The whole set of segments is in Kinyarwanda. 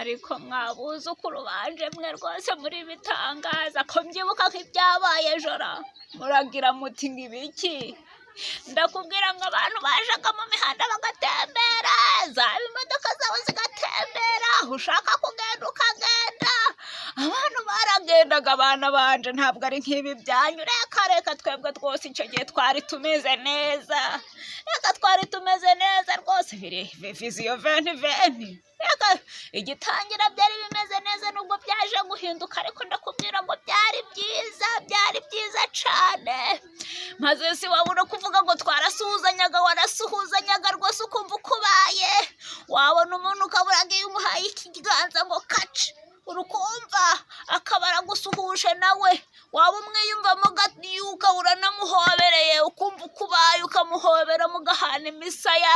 ariko mwabuzukuru banje mwe rwose muri bitangaza ko mbyibuka ko ibyabaye jora muragira muti ngibiki ndakubwira ngo abantu bajaga mu mihanda bagatembera zaba imodoka zawe zigatembera ushaka kugenda ukagenda abantu baragendaga abana banje ntabwo ari nk'ibi byanyu reka twebwe twose icyo gihe twari tumeze neza rwose viziyo 2020 igitangira byari bimeze neza nubwo byaje guhinduka ariko ndakubwira ngo byari byiza cyane maze si wabura kuvuga ngo twarasuhuzanyaga warasuhuzanyaga rwose ukumva ukubaye wabona umuntu ukabura ngiyo umuhaye ikiganza ngo kaci urukumva akaba aragusuhuje nawe waba umwiyumvamo ukabura uranamuhobereye ukumva ukubaye ukamuhobera mugahana imisaya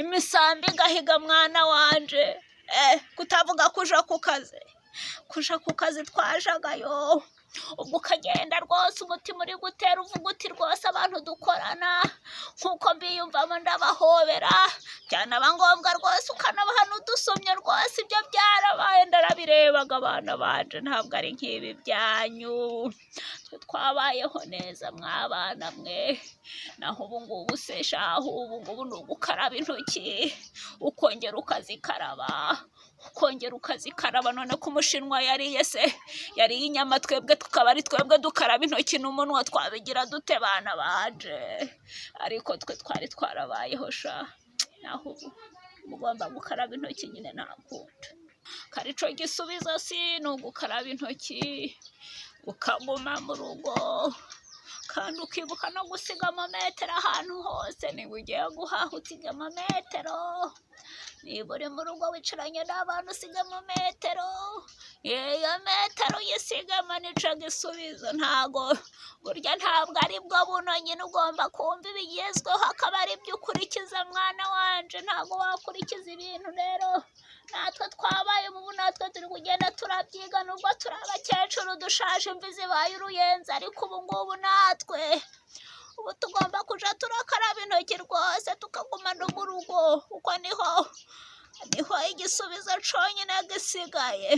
imisambi igahiga mwana wanje kutavuga kuja ku kazi twajagayo ubwo ukagenda rwose umutima uri gutera uvuga uti rwose abantu dukorana nk'uko mbiyumvamo ndabahobera byanaba ngombwa rwose ukanabaha n'udusomye rwose ibyo byarabaye ndarabirebaga abana banje ntabwo ari nk'ibi byanyu twe twabayeho neza mwabana mwe naho ubu ngubu se shahu ubu ngubu ni ugukaraba intoki ukongera ukazikaraba none ko umushinwa yariye inyama twebwe tukaba ari twebwe dukaraba intoki n'umunwa twabigira dute bana banje ariko twe twari twarabayeho sha naho ubu mugomba gukaraba intoki nyine ntakunda karico gisubizo si ni ugukaraba intoki ukaguma mu rugo kandi ukibuka no gusiga amametero ahantu hose niba ugiye guhaha usiga amametero niba uri mu rugo wicaranye n'abantu usiga amametero iyo metero uyisigamo nico gisubizo burya ntabwo ari bwo buno nyine ugomba kumva ibigezweho akaba ari byo ukurikiza mwana wanje ntabwo wakurikiza ibintu rero natwe twabaye ubu natwe turi kugenda turabyiga nubwo turi abakecuru dushaje imvi zibaye uruyenzi ariko ubu ngubu natwe ubu tugomba kuja turakaraba intoki rwose tukaguma no mu rugo uko niho igisubizo conyine gisigaye